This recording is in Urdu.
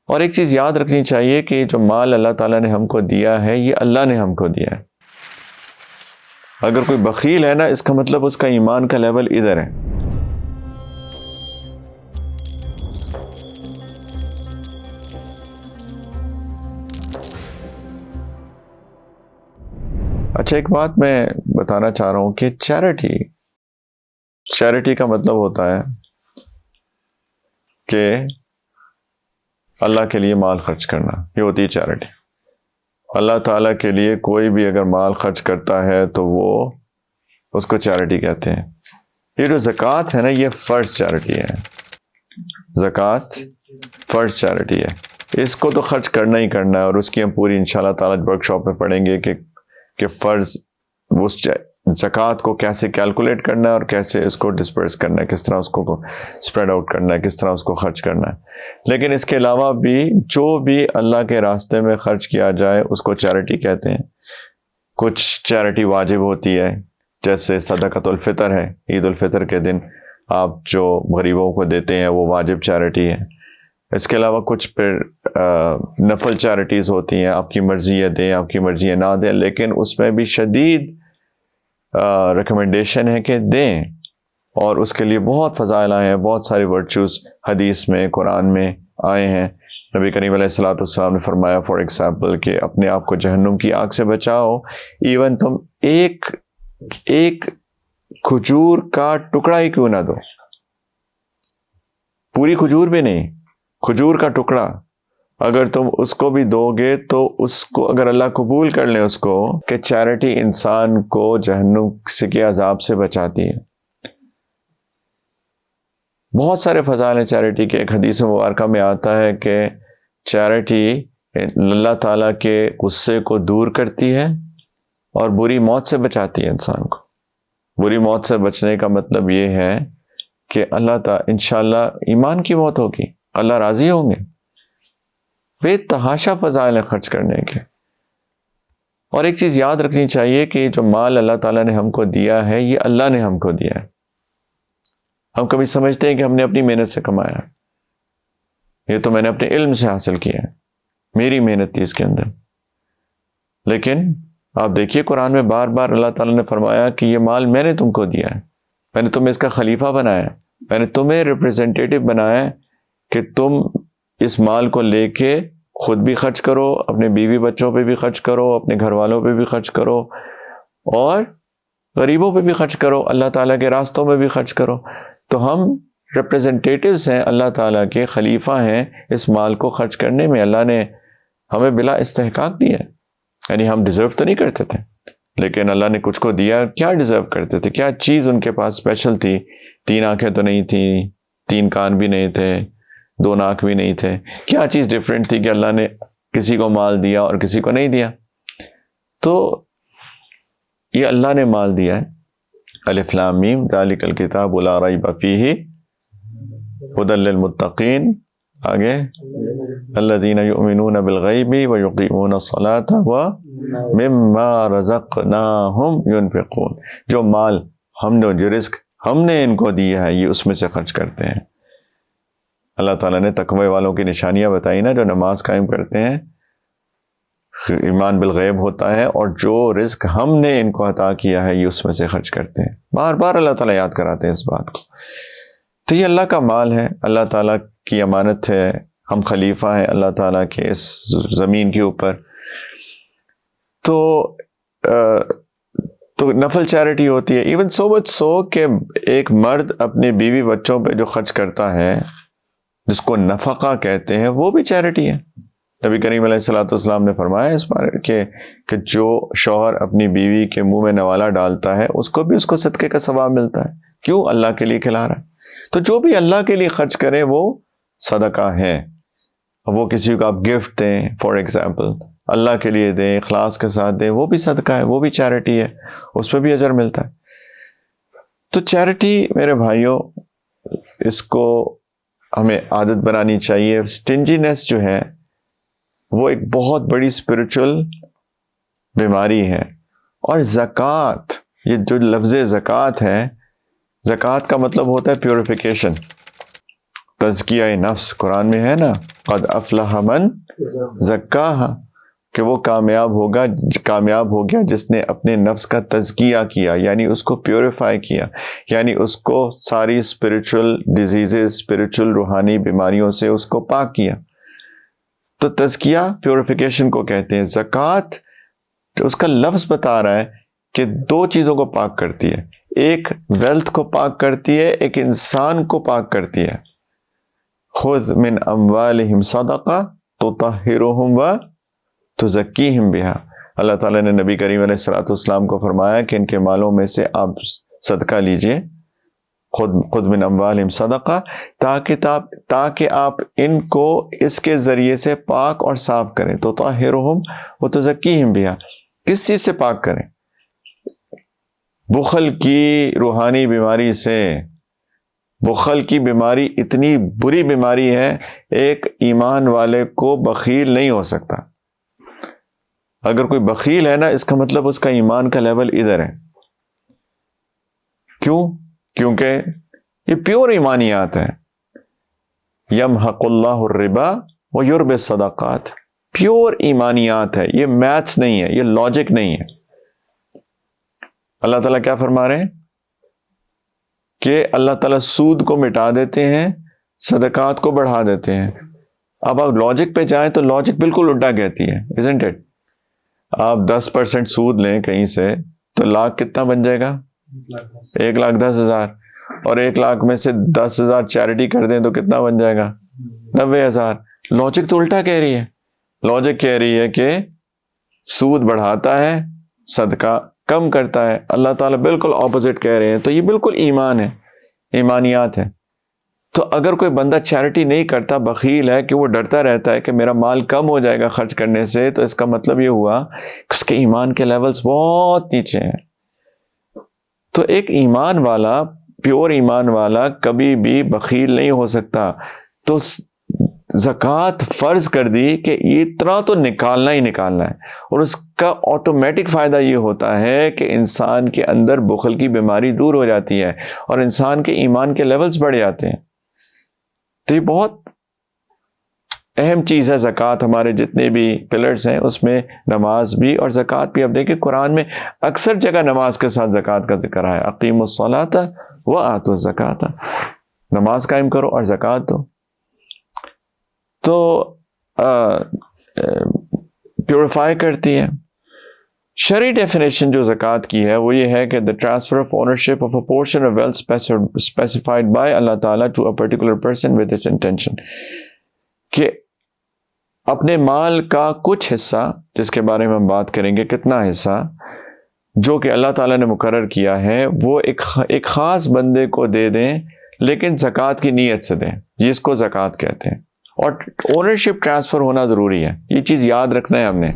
اور ایک چیز یاد رکھنی چاہیے کہ جو مال اللہ تعالیٰ نے ہم کو دیا ہے یہ اللہ نے ہم کو دیا ہے. اگر کوئی بخیل ہے نا اس کا مطلب اس کا ایمان کا لیول ادھر ہے. اچھا ایک بات میں بتانا چاہ رہا ہوں کہ چیریٹی کا مطلب ہوتا ہے کہ اللہ کے لیے مال خرچ کرنا. یہ ہوتی ہے چیریٹی. اللہ تعالیٰ کے لیے کوئی بھی اگر مال خرچ کرتا ہے تو وہ اس کو چیریٹی کہتے ہیں. یہ جو زکوٰۃ ہے نا یہ فرض چیریٹی ہے. زکوٰۃ فرض چیریٹی ہے. اس کو تو خرچ کرنا ہی کرنا ہے اور اس کی ہم پوری انشاءاللہ تعالیٰ ورک شاپ میں پڑھیں گے کہ فرض اس زکوٰۃ کو کیسے کیلکولیٹ کرنا ہے اور کیسے اس کو ڈسپرس کرنا ہے, کس طرح اس کو اسپریڈ آؤٹ کرنا ہے, کس طرح اس کو خرچ کرنا ہے. لیکن اس کے علاوہ بھی جو بھی اللہ کے راستے میں خرچ کیا جائے اس کو چیریٹی کہتے ہیں. کچھ چیریٹی واجب ہوتی ہے جیسے صدقۃ الفطر ہے. عید الفطر کے دن آپ جو غریبوں کو دیتے ہیں وہ واجب چیریٹی ہے. اس کے علاوہ کچھ پھر نفل چیریٹیز ہوتی ہیں, آپ کی مرضی ہے دیں آپ کی مرضی ہے نہ دیں, لیکن اس میں بھی شدید ریکمنڈیشن ہے کہ دیں. اور اس کے لیے بہت فضائل آئے ہیں, بہت سارے ورچوز حدیث میں قرآن میں آئے ہیں. نبی کریم علیہ الصلوۃ والسلام نے فرمایا فار ایگزامپل کہ اپنے آپ کو جہنم کی آگ سے بچاؤ, ایون تم ایک کھجور کا ٹکڑا ہی کیوں نہ دو, پوری کھجور بھی نہیں, کھجور کا ٹکڑا اگر تم اس کو بھی دو گے تو اس کو اگر اللہ قبول کر لے اس کو کہ چیریٹی انسان کو جہنم کے عذاب سے بچاتی ہے. بہت سارے فضائل ہیں چیریٹی کے. ایک حدیث مبارکہ میں آتا ہے کہ چیریٹی اللہ تعالیٰ کے غصے کو دور کرتی ہے اور بری موت سے بچاتی ہے انسان کو. بری موت سے بچنے کا مطلب یہ ہے کہ اللہ تعالیٰ انشاءاللہ ایمان کی موت ہوگی, اللہ راضی ہوں گے. بے تحاشا فضائل خرچ کرنے کے. اور ایک چیز یاد رکھنی چاہیے کہ جو مال اللہ تعالیٰ نے ہم کو دیا ہے یہ اللہ نے ہم کو دیا ہے. ہم کبھی سمجھتے ہیں کہ ہم نے اپنی محنت سے کمایا, یہ تو میں نے اپنے علم سے حاصل کیا ہے, میری محنت تھی اس کے اندر. لیکن آپ دیکھیے قرآن میں بار بار اللہ تعالیٰ نے فرمایا کہ یہ مال میں نے تم کو دیا ہے, میں نے تمہیں اس کا خلیفہ بنایا, میں نے تمہیں ریپریزنٹیٹو بنایا کہ تم اس مال کو لے کے خود بھی خرچ کرو, اپنے بیوی بچوں پہ بھی خرچ کرو, اپنے گھر والوں پہ بھی خرچ کرو, اور غریبوں پہ بھی خرچ کرو, اللہ تعالیٰ کے راستوں میں بھی خرچ کرو. تو ہم ریپریزنٹیٹیوز ہیں, اللہ تعالیٰ کے خلیفہ ہیں اس مال کو خرچ کرنے میں. اللہ نے ہمیں بلا استحقاق دیا, یعنی ہم ڈیزرو تو نہیں کرتے تھے, لیکن اللہ نے کچھ کو دیا. کیا ڈیزرو کرتے تھے, کیا چیز ان کے پاس اسپیشل تھی؟ 3 آنکھیں تو نہیں تھیں, 3 کان بھی نہیں تھے, 2 ناک بھی نہیں تھے. کیا چیز ڈیفرنٹ تھی کہ اللہ نے کسی کو مال دیا اور کسی کو نہیں دیا؟ تو یہ اللہ نے مال دیا ہے. الف لام میم ذالک الکتاب لا ریب فیہ ھدی للمتقین. آگے الذین یؤمنون بالغیب ویقیمون الصلاۃ ومما رزقناہم ینفقون. جو مال جو رزق ہم نے ان کو دیا ہے یہ اس میں سے خرچ کرتے ہیں. اللہ تعالیٰ نے تقوی والوں کی نشانیاں بتائی نا, جو نماز قائم کرتے ہیں, ایمان بالغیب ہوتا ہے, اور جو رزق ہم نے ان کو عطا کیا ہے یہ اس میں سے خرچ کرتے ہیں. بار بار اللہ تعالیٰ یاد کراتے ہیں اس بات کو. تو یہ اللہ کا مال ہے, اللہ تعالیٰ کی امانت ہے, ہم خلیفہ ہیں اللہ تعالیٰ کے اس زمین کے اوپر. تو نفل چیریٹی ہوتی ہے. ایون سو مچ سو کہ ایک مرد اپنے بیوی بچوں پہ جو خرچ کرتا ہے جس کو نفقہ کہتے ہیں وہ بھی چیریٹی ہے. نبی کریم علیہ الصلوۃ والسلام نے فرمایا اس بارے کہ جو شوہر اپنی بیوی کے منہ میں نوالا ڈالتا ہے اس کو بھی اس کو صدقے کا ثواب ملتا ہے. کیوں؟ اللہ کے لیے کھلا رہا ہے. تو جو بھی اللہ کے لیے خرچ کرے وہ صدقہ ہے. وہ کسی کو آپ گفٹ دیں فار ایگزامپل, اللہ کے لیے دیں, اخلاص کے ساتھ دیں, وہ بھی صدقہ ہے, وہ بھی چیریٹی ہے, اس پہ بھی اجر ملتا ہے. تو چیریٹی میرے بھائیوں اس کو ہمیں عادت بنانی چاہیے. اسٹنجینس جو ہے وہ ایک بہت بڑی اسپرچل بیماری ہے. اور زکوٰۃ, یہ جو لفظ زکوٰۃ ہے, زکوٰۃ کا مطلب ہوتا ہے پیوریفیکیشن. تزکیہ نفس قرآن میں ہے نا، قد افلح من زکاہا، کہ وہ کامیاب ہو گیا جس نے اپنے نفس کا تزکیہ کیا، یعنی اس کو پیوریفائی کیا، یعنی اس کو ساری اسپرچل ڈیزیزز، اسپرچل روحانی بیماریوں سے اس کو پاک کیا۔ تو تزکیہ پیوریفیکیشن کو کہتے ہیں۔ زکوٰۃ اس کا لفظ بتا رہا ہے کہ دو چیزوں کو پاک کرتی ہے، ایک ویلتھ کو پاک کرتی ہے، ایک انسان کو پاک کرتی ہے۔ خذ من اموالہم صدقہ تطہرہم وتزکیہم بہا، اللہ تعالیٰ نے نبی کریم علیہ الصلوۃ والسلام کو فرمایا کہ ان کے مالوں میں سے آپ صدقہ لیجئے، خود من اموالہم صدقہ، تاکہ آپ ان کو اس کے ذریعے سے پاک اور صاف کریں۔ تطہرہم وتزکیہم بہا، کس چیز سے پاک کریں؟ بخل کی روحانی بیماری سے۔ بخل کی بیماری اتنی بری بیماری ہے، ایک ایمان والے کو بخیل نہیں ہو سکتا۔ اگر کوئی بخیل ہے نا، اس کا مطلب اس کا ایمان کا لیول ادھر ہے۔ کیوں؟ کیونکہ یہ پیور ایمانیات ہے۔ یمحق اللہ الربا ویربی الصدقات، پیور ایمانیات ہے، یہ میتھس نہیں ہے، یہ لاجک نہیں ہے۔ اللہ تعالیٰ کیا فرما رہے ہیں کہ اللہ تعالیٰ سود کو مٹا دیتے ہیں، صدقات کو بڑھا دیتے ہیں۔ اب آپ لاجک پہ جائیں تو لاجک بالکل الٹا کہتی ہے، isn't it؟ آپ 10% سود لیں کہیں سے تو لاکھ کتنا بن جائے گا؟ 1,10,000، اور 1 لاکھ میں سے 10,000 چیریٹی کر دیں تو کتنا بن جائے گا؟ 90,000۔ لاجک تو الٹا کہہ رہی ہے۔ لاجک کہہ رہی ہے کہ سود بڑھاتا ہے، صدقہ کم کرتا ہے۔ اللہ تعالیٰ بالکل اپوزٹ کہہ رہے ہیں۔ تو یہ بالکل ایمان ہے، ایمانیات ہے۔ تو اگر کوئی بندہ چیریٹی نہیں کرتا، بخیل ہے کہ وہ ڈرتا رہتا ہے کہ میرا مال کم ہو جائے گا خرچ کرنے سے، تو اس کا مطلب یہ ہوا کہ اس کے ایمان کے لیولز بہت نیچے ہیں۔ تو ایک ایمان والا، پیور ایمان والا کبھی بھی بخیل نہیں ہو سکتا۔ تو زکوٰۃ فرض کر دی کہ اتنا تو نکالنا ہی نکالنا ہے، اور اس کا آٹومیٹک فائدہ یہ ہوتا ہے کہ انسان کے اندر بخل کی بیماری دور ہو جاتی ہے اور انسان کے ایمان کے لیولز بڑھ جاتے ہیں۔ تو یہ بہت اہم چیز ہے زکوٰۃ۔ ہمارے جتنے بھی پلرز ہیں اس میں نماز بھی اور زکوٰۃ بھی۔ اب دیکھیں قرآن میں اکثر جگہ نماز کے ساتھ زکوٰۃ کا ذکر ہے۔ اقیموا الصلاۃ وآتوا الزکاۃ، نماز قائم کرو اور زکوٰۃ دو۔ تو پیوریفائی کرتی ہے۔ شرعی ڈیفینیشن جو زکوٰۃ کی ہے وہ یہ ہے کہ the transfer of ownership of a portion of wealth specified by اللہ تعالیٰ to a particular person with its intention، کہ اپنے مال کا کچھ حصہ، جس کے بارے میں ہم بات کریں گے کتنا حصہ، جو کہ اللہ تعالیٰ نے مقرر کیا ہے، وہ ایک خاص بندے کو دے دیں، لیکن زکوٰۃ کی نیت سے دیں، جس کو زکوٰۃ کہتے ہیں۔ اور اونرشپ ٹرانسفر ہونا ضروری ہے، یہ چیز یاد رکھنا ہے ہم نے۔